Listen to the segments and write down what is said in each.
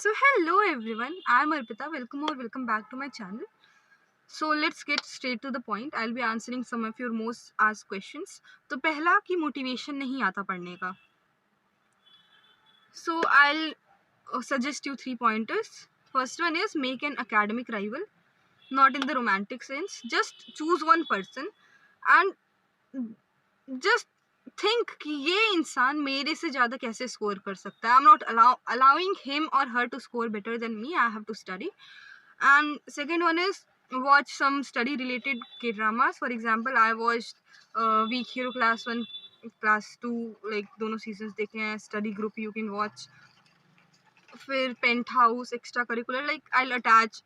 So hello everyone, I'm Arpita. Welcome back to my channel. So let's get straight to the point. I'll be answering some of your most asked questions. तो पहला कि motivation नहीं आता पढ़ने का. So I'll suggest you 3 pointers. First one is make an academic rival, not in the romantic sense. Just choose one person and just think कि ये इंसान मेरे से ज़्यादा कैसे स्कोर कर सकता है. I'm not allowing him or her to score better than me. I have to study. And second one is watch some study related K dramas. For example, I watched Week Hero Class 1, Class 2, like दोनों seasons देखे हैं. Study Group you can watch. फिर Penthouse, extra curricular, like I'll attach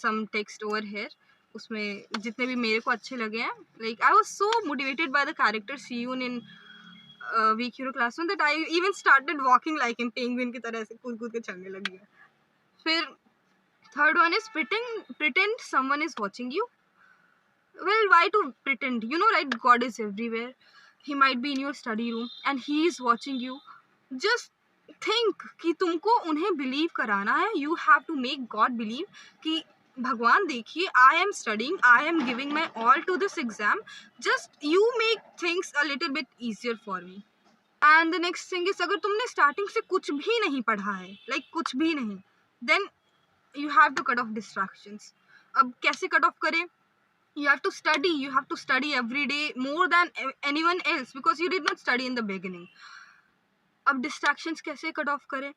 some text over here. उसमें जितने भी मेरे को अच्छे लगे हैं, like I was so motivated by the character Siyun in Week Hero Class 1 that I even started walking like him, penguin की तरह ऐसे कूद कूद के चलने लगी है. फिर third one is pretend someone is watching you. Well, why to pretend? You know, right? God is everywhere. He might be in your study room and he is watching you. Just think कि तुमको उन्हें believe कराना है. You have to make God believe कि भगवान देखिए, I am studying, I am giving my all to this exam. Just you make things a little bit easier for me. And the next thing is, अगर तुमने starting से कुछ भी नहीं पढ़ा है, like कुछ भी नहीं, then you have to cut off distractions. अब कैसे cut off करें? You have to study every day more than anyone else because you did not study in the beginning. अब distractions कैसे cut off करें?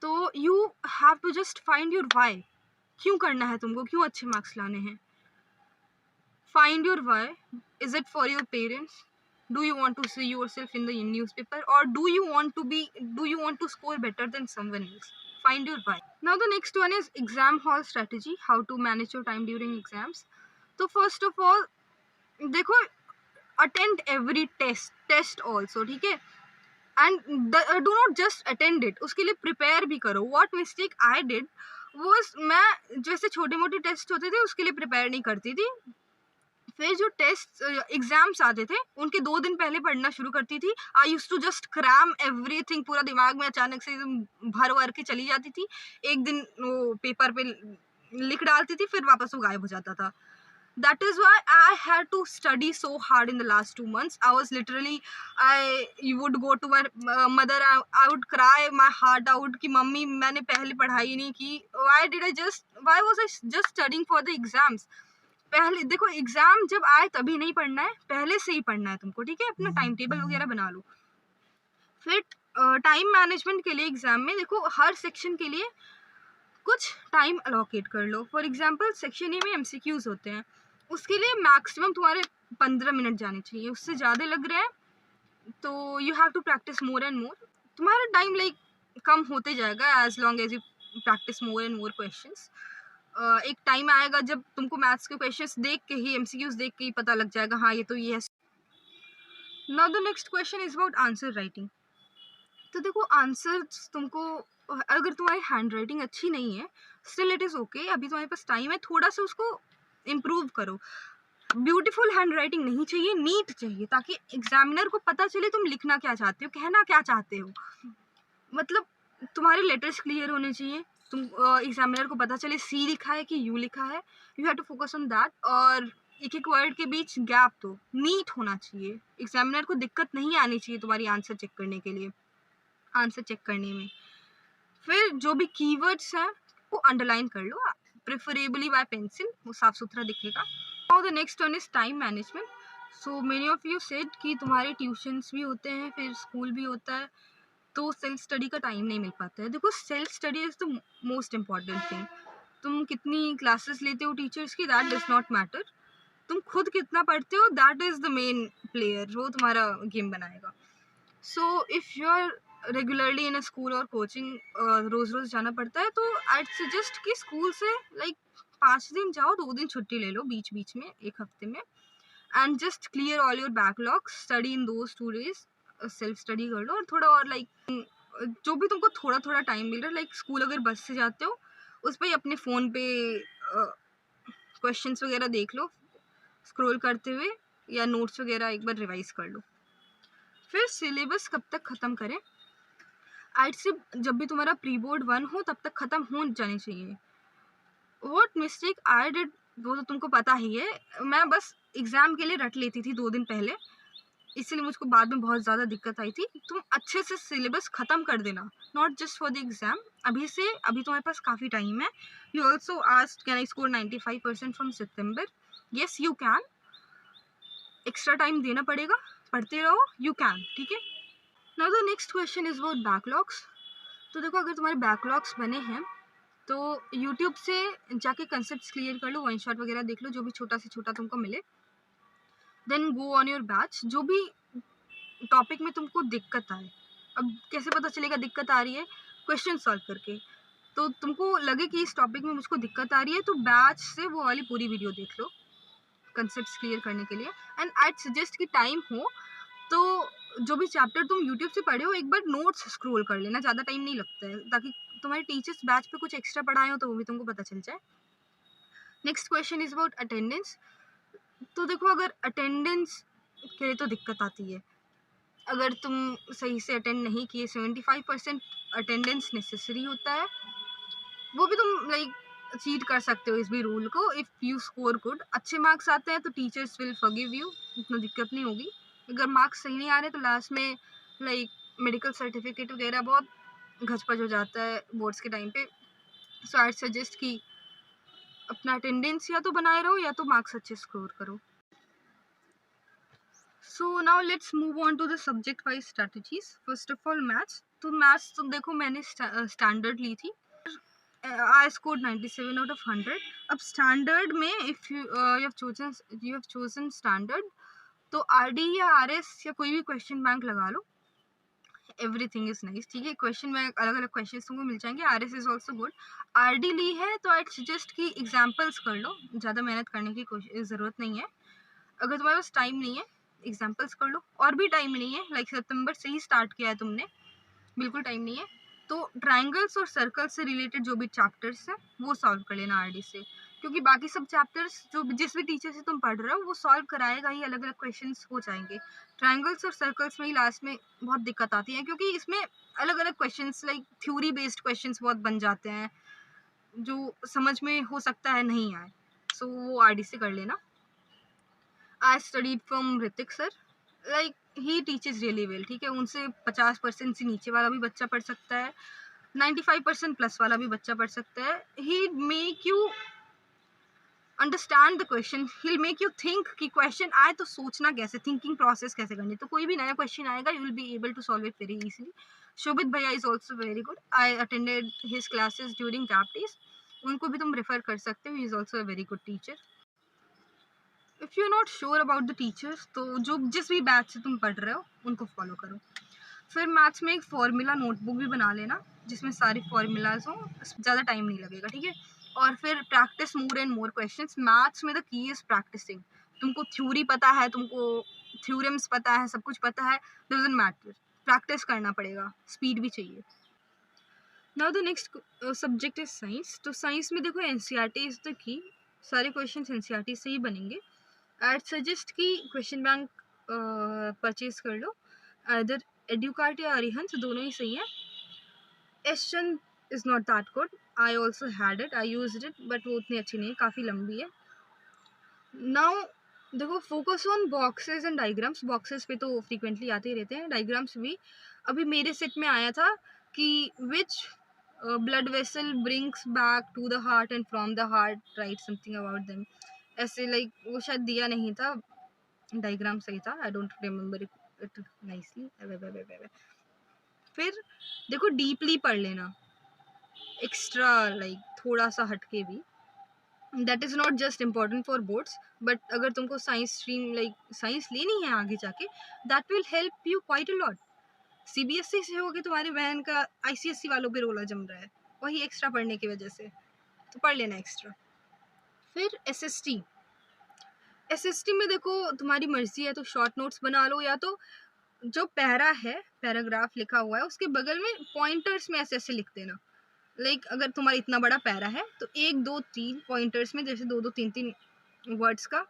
तो you have to just find your why. क्यों करना है तुमको? क्यों अच्छे मार्क्स लाने हैं? Find your why. Is it for your parents? Do you want to see yourself in the newspaper, or do you want to score better than someone else? Find your why. Now the next one is exam hall strategy, how to manage your time during exams. So first of all, देखो, attend every test also, ठीक है? And do not just attend it, उसके लिए prepare भी करो. What mistake I did was, मैं जैसे छोटे मोटे टेस्ट होते थे उसके लिए प्रिपेयर नहीं करती थी. फिर जो टेस्ट एग्जाम्स आते थे उनके 2 दिन पहले पढ़ना शुरू करती थी. I use to just cram everything, पूरा दिमाग में अचानक से भर भर के चली जाती थी. एक दिन वो पेपर पे लिख डालती थी, फिर वापस वो गायब हो जाता था. That is why I had to study so hard in the last 2 months. I was literally, you would go to my mother, I would cry my heart out कि मम्मी मैंने पहले पढ़ाई नहीं की. Why was I just studying for the exams? पहले देखो, exam जब आए तभी नहीं पढ़ना है, पहले से ही पढ़ना है तुमको, ठीक है? अपना टाइम टेबल वगैरह बना लो. फिर टाइम मैनेजमेंट के लिए एग्जाम में देखो, हर सेक्शन के लिए कुछ टाइम अलोकेट कर लो. फॉर एग्जाम्पल सेक्शन ए में एमसीक्यूज होते हैं, उसके लिए मैक्सिमम तुम्हारे 15 मिनट जाने चाहिए. उससे ज़्यादा लग रहा है तो you have to practice more and more. तुम्हारा टाइम कम होते जाएगा as long as you practice more and more questions. एक टाइम आएगा जब तुमको मैथ्स के क्वेश्चंस देख के ही, एमसीक्यूज देख के ही पता लग जाएगा हाँ ये तो ये है. Now the next question is about answer writing. तो देखो, आंसर्स तुमको, अगर तुम्हारी हैंड राइटिंग अच्छी नहीं है, स्टिल इट इज़ ओके. अभी तुम्हारे पास टाइम है, थोड़ा सा उसको इम्प्रूव करो. ब्यूटीफुल हैंड राइटिंग नहीं चाहिए, नीट चाहिए, ताकि एग्जामिनर को पता चले तुम लिखना क्या चाहते हो, कहना क्या चाहते हो. मतलब तुम्हारे लेटर्स क्लियर होने चाहिए, तुम एग्जामिनर को पता चले सी लिखा है कि यू लिखा है. You have to focus on that. और एक एक वर्ड के बीच गैप तो नीट होना चाहिए. एग्जामिनर को दिक्कत नहीं आनी चाहिए तुम्हारी आंसर चेक करने के लिए, आंसर चेक करने में. फिर जो भी कीवर्ड्स हैं वो अंडरलाइन कर लो, प्रेफरेबली बाय पेंसिल, वो साफ सुथरा दिखेगा. Now the next one is time management. So many of you said कि तुम्हारे ट्यूशन्स भी होते हैं, फिर स्कूल भी होता है, तो सेल्फ स्टडी का टाइम नहीं मिल पाता है. देखो, self study is the most important thing. तुम कितनी क्लासेस लेते हो टीचर्स की, दैट डज नॉट मैटर. तुम खुद कितना पढ़ते हो, that is the main player, वो तुम्हारा गेम बनाएगा. So if you are regularly in a school और कोचिंग, रोज़ रोज़ जाना पड़ता है, तो आई सजेस्ट कि स्कूल से 5 दिन जाओ, 2 दिन छुट्टी ले लो बीच बीच में, 1 हफ्ते में, and just clear all your backlogs, study in those 2 days, self study कर लो. और थोड़ा और जो भी तुमको थोड़ा थोड़ा टाइम मिल रहा है, स्कूल अगर बस से जाते हो उस पर ही अपने फ़ोन पे क्वेश्चंस वगैरह देख लो स्क्रॉल करते हुए, या नोट्स वगैरह एक बार रिवाइज कर लो. फिर सिलेबस कब तक ख़त्म करें? आज से जब भी तुम्हारा प्री बोर्ड 1 हो तब तक ख़त्म हो जानी चाहिए। व्हाट मिस्टेक आई डिड वो तो तुमको पता ही है। मैं बस एग्ज़ाम के लिए रट लेती थी 2 दिन पहले, इसलिए मुझको बाद में बहुत ज़्यादा दिक्कत आई थी। तुम अच्छे से सिलेबस ख़त्म कर देना, not just for the exam. अभी तुम्हारे पास काफ़ी टाइम है। You also asked can I score 95% from September? Yes you can. Extra time देना पड़ेगा, पढ़ते रहो, यू कैन, ठीक है। Now the next question is about backlogs. तो देखो, अगर तुम्हारे बैकलॉग्स बने हैं तो यूट्यूब से जाके कंसेप्ट क्लियर कर लो, वन शॉट वगैरह देख लो, जो भी छोटा से छोटा तुमको मिले। Then go on your batch. जो भी टॉपिक में तुमको दिक्कत आए, अब कैसे पता चलेगा दिक्कत आ रही है? क्वेश्चन सॉल्व करके। तो तुमको लगे कि इस टॉपिक में मुझको दिक्कत आ रही है तो बैच से वो वाली पूरी वीडियो देख लो कंसेप्ट क्लियर करने के लिए। एंड आई सजेस्ट कि टाइम हो तो जो भी चैप्टर तुम यूट्यूब से पढ़े हो एक बार नोट्स स्क्रॉल कर लेना, ज़्यादा टाइम नहीं लगता है, ताकि तुम्हारे टीचर्स बैच पे कुछ एक्स्ट्रा पढ़ाए हो तो वो भी तुमको पता चल जाए। Next question is about attendance. तो देखो, अगर अटेंडेंस के लिए तो दिक्कत आती है। अगर तुम सही से अटेंड नहीं किए, 75% अटेंडेंस नेसेसरी होता है। वो भी तुम चीट कर सकते हो इस भी रूल को। इफ़ यू स्कोर गुड, अच्छे मार्क्स आते हैं तो टीचर्स विल फॉरगिव यू, इतना दिक्कत नहीं होगी। अगर मार्क्स सही नहीं आ रहे तो लास्ट में मेडिकल सर्टिफिकेट वगैरह बहुत घचपच हो जाता है बोर्ड्स के टाइम पे। सो आई सजेस्ट कि अपना अटेंडेंस या तो बनाए रहो या तो मार्क्स अच्छे स्कोर करो। So now let's move on to the subject wise strategies. First of all maths. तो मैथ्स तो देखो, मैंने स्टैंडर्ड ली थी। I scored 97 out of 100. अब स्टैंडर्ड में if you have chosen standard, तो RD या RS या कोई भी क्वेश्चन बैंक लगा लो। एवरीथिंग इज नाइस, ठीक है। क्वेश्चन बैंक अलग अलग क्वेश्चन तुमको मिल जाएंगे। RS is also good. RD ली है तो आई सजेस्ट कि एग्जाम्पल्स कर लो, ज़्यादा मेहनत करने की ज़रूरत नहीं है। अगर तुम्हारे पास टाइम नहीं है, एग्जाम्पल्स कर लो। और भी टाइम नहीं है, सितंबर से ही स्टार्ट किया है तुमने, बिल्कुल टाइम नहीं है, तो ट्रायंगल्स और सर्कल्स से रिलेटेड जो भी चैप्टर्स हैं वो सॉल्व कर लेना RD से। क्योंकि बाकी सब चैप्टर्स जो जिस भी टीचर से तुम पढ़ रहे हो वो सॉल्व कराएगा ही, अलग अलग क्वेश्चंस हो जाएंगे। ट्रायंगल्स और सर्कल्स में ही लास्ट में बहुत दिक्कत आती है, क्योंकि इसमें अलग अलग क्वेश्चंस थ्योरी बेस्ड क्वेश्चंस बहुत बन जाते हैं जो समझ में हो सकता है नहीं आए। सो वो RD से कर लेना। I studied from Hrithik sir. He teaches really well, ठीक है। उनसे 50% से नीचे वाला भी बच्चा पढ़ सकता है, 95% प्लस वाला भी बच्चा पढ़ सकता है। He make you understand the question, he make you think कि क्वेश्चन आए तो सोचना कैसे, थिंकिंग प्रोसेस कैसे करनी। तो कोई भी नया क्वेश्चन आएगा you will be able to solve it very easily. Shobhit भैया is also very good. I attended his classes during gap days. उनको भी तुम रेफर कर सकते हो, he is also a very good teacher. If you are not sure about the teachers तो जो जिस भी बैच से तुम पढ़ रहे हो उनको फॉलो करो। फिर मैथ्स में एक फॉर्मूला नोटबुक भी बना लेना जिसमें सारे फॉर्मूलाज हों, ज़्यादा टाइम नहीं लगेगा, ठीक है। और फिर practice more and more questions. Maths में द की इज प्रैक्टिसिंग। तुमको थ्योरी पता है, तुमको थ्योरम्स पता है, सब कुछ पता है, डजंट मैटर, प्रैक्टिस करना पड़ेगा, स्पीड भी चाहिए। Now the next subject is science. तो साइंस में देखो, NCERT इज द की। सारे क्वेश्चन NCERT से ही बनेंगे। आई सजेस्ट कि क्वेश्चन बैंक परचेज कर लो, इधर एडुकार्ट या अरिहंत, दोनों ही सही है। एशचंद is not that good. I also had it, I used it, but वो उतनी अच्छी नहीं है, काफ़ी लंबी है। नाउ देखो, focus on boxes and diagrams. Boxes पे तो फ्रीक्वेंटली आते ही रहते हैं, डायग्राम्स भी। अभी मेरे सेट में आया था कि which blood vessel brings back to the heart and from the heart write something about them. ऐसे वो शायद दिया नहीं था, डायग्राम सही था, I don't remember it nicely. फिर देखो, डीपली पढ़ लेना, एक्स्ट्रा थोड़ा सा हटके भी। That is not just important for boards, but अगर तुमको साइंस स्ट्रीम साइंस लेनी है आगे जाके, that will help you quite a lot. CBSE से होगी तुम्हारी बहन का, ICSE वालों पे रोला जम रहा है वही एक्स्ट्रा पढ़ने की वजह से, तो पढ़ लेना एक्स्ट्रा। फिर SST में देखो, तुम्हारी मर्जी है तो शॉर्ट नोट्स बना लो, या तो जो पैरा है, पैराग्राफ लिखा हुआ है उसके बगल में पॉइंटर्स में ऐसे लिख देना। अगर तुम्हारा इतना बड़ा पैरा है तो 1 2 3 पॉइंटर्स में जैसे 2 2 3 3 वर्ड्स का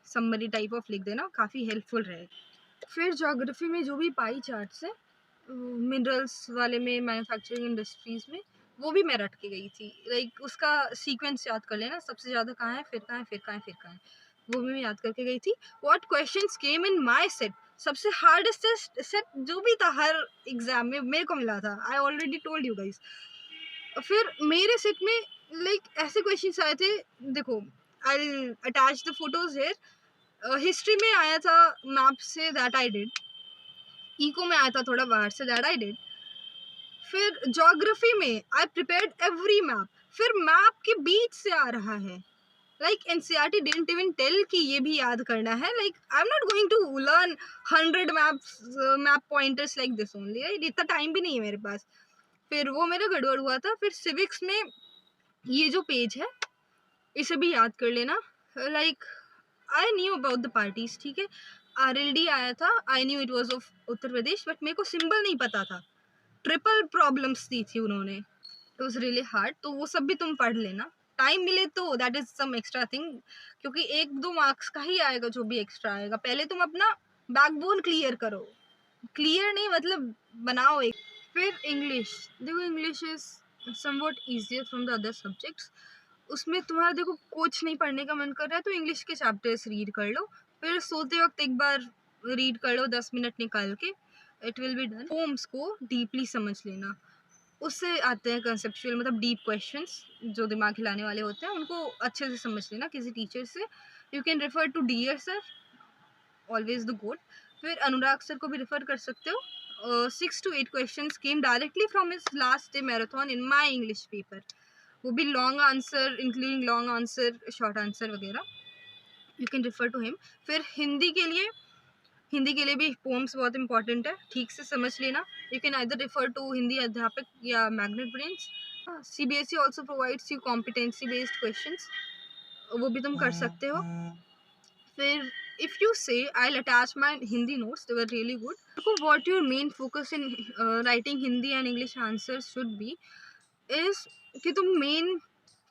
समरी टाइप ऑफ लिख देना, काफ़ी हेल्पफुल रहेगा। फिर ज्योग्राफी में जो भी पाई चार्ट्स है मिनरल्स वाले में, मैन्युफैक्चरिंग इंडस्ट्रीज में, वो भी मैं रट के गई थी। लाइक उसका सीक्वेंस याद कर लेना, सबसे ज़्यादा कहाँ है, फिर कहाँ है, फिर कहाँ है, फिर कहाँ है, वो भी मैं याद करके गई थी। What questions came in my set, सबसे हार्डेस्ट सेट जो भी था हर एग्जाम में मेरे को मिला था। I already told you guys. फिर मेरे सेट में लाइक ऐसे क्वेश्चंस आए थे, देखो आई attach the photos here. History में आया था मैप से, दैट आई डिड। इको में आया था थोड़ा बाहर से, दैट आई डिड। फिर ज्योग्राफी में आई प्रिपेयर्ड एवरी मैप, फिर मैप के बीच से आ रहा है। Like NCERT didn't even tell कि ये भी याद करना है। Like I am not going to learn 100 map pointers like this only, right? इतना टाइम भी नहीं है मेरे पास। फिर वो मेरा गड़बड़ हुआ था। फिर सिविक्स में ये जो पेज है इसे भी याद कर लेना। Like I knew about the parties, ठीक है। आरएलडी आया था, I knew it was of Uttar Pradesh, but मेरे को सिंबल नहीं पता था। ट्रिपल प्रॉब्लम्स दी थी उन्होंने, इट वाज रियली हार्ड। तो वो सब भी तुम पढ़ लेना, टाइम मिले तो, that is some extra thing, क्योंकि 1-2 मार्क्स का ही आएगा जो भी एक्स्ट्रा आएगा। पहले तुम अपना बैकबोन क्लियर करो, क्लियर नहीं मतलब बनाओ एक। फिर इंग्लिश, देखो English is somewhat easier from the other subjects. उसमें तुम्हारा देखो कुछ नहीं पढ़ने का मन कर रहा है तो इंग्लिश के चैप्टर्स रीड कर लो, फिर सोते वक्त एक बार रीड कर लो 10 मिनट निकाल के, it will be done. Poems को डीपली समझ लेना, उससे आते हैं कंसेप्चुअल मतलब डीप क्वेश्चंस जो दिमाग हिलाने वाले होते हैं, उनको अच्छे से समझ लेना किसी टीचर से। You can refer to dear sir, always the good. फिर अनुराग सर को भी रेफर कर सकते हो। 6 to 8 questions came directly from his last day marathon in my English paper, वो भी long answer including long answer, short answer वगैरह, you can refer to him. फिर हिंदी के लिए भी पोम्स बहुत इंपॉर्टेंट है, ठीक से समझ लेना। You can either refer to Hindi अध्यापक या magnet brains. CBSE also provides you competency based questions, वो भी तुम कर सकते हो। फिर if you say I will attach my Hindi notes, they were really good. देखो what your main focus in writing Hindi and English answer should be is कि तुम मेन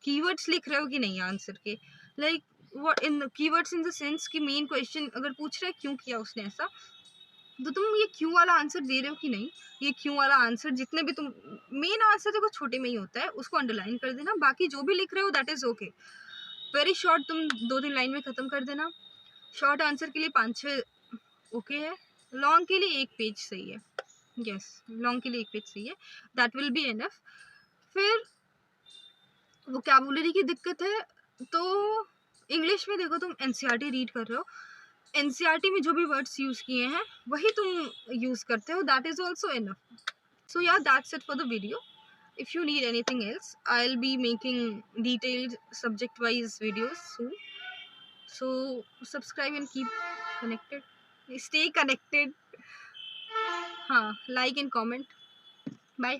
कीवर्ड्स लिख रहे हो कि नहीं आंसर के। Like what in keywords in the sense कि मेन क्वेश्चन अगर पूछ रहे क्यों किया उसने ऐसा, तो तुम ये क्यों वाला आंसर दे रहे हो कि नहीं। ये क्यों वाला आंसर जितने भी तुम, मेन आंसर देखो छोटे में ही होता है, उसको अंडरलाइन कर देना, बाकी जो भी लिख रहे हो that is okay. Very short, तुम 2-3 लाइन में खत्म कर देना। शॉर्ट आंसर के लिए 5-6 ओके है, लॉन्ग के लिए 1 पेज सही है। यस, लॉन्ग के लिए 1 पेज सही है, दैट विल बी एनफ। फिर वोकैबुलरी की दिक्कत है तो इंग्लिश में देखो तुम एनसीईआरटी रीड कर रहे हो, एनसीईआरटी में जो भी वर्ड्स यूज़ किए हैं वही तुम यूज़ करते हो, दैट इज़ ऑल्सो इनफ। सो या that's it for the video. If you need anything else, I'll be making detailed subject wise videos soon. So subscribe and keep connected. Stay connected. हाँ, like and comment. Bye.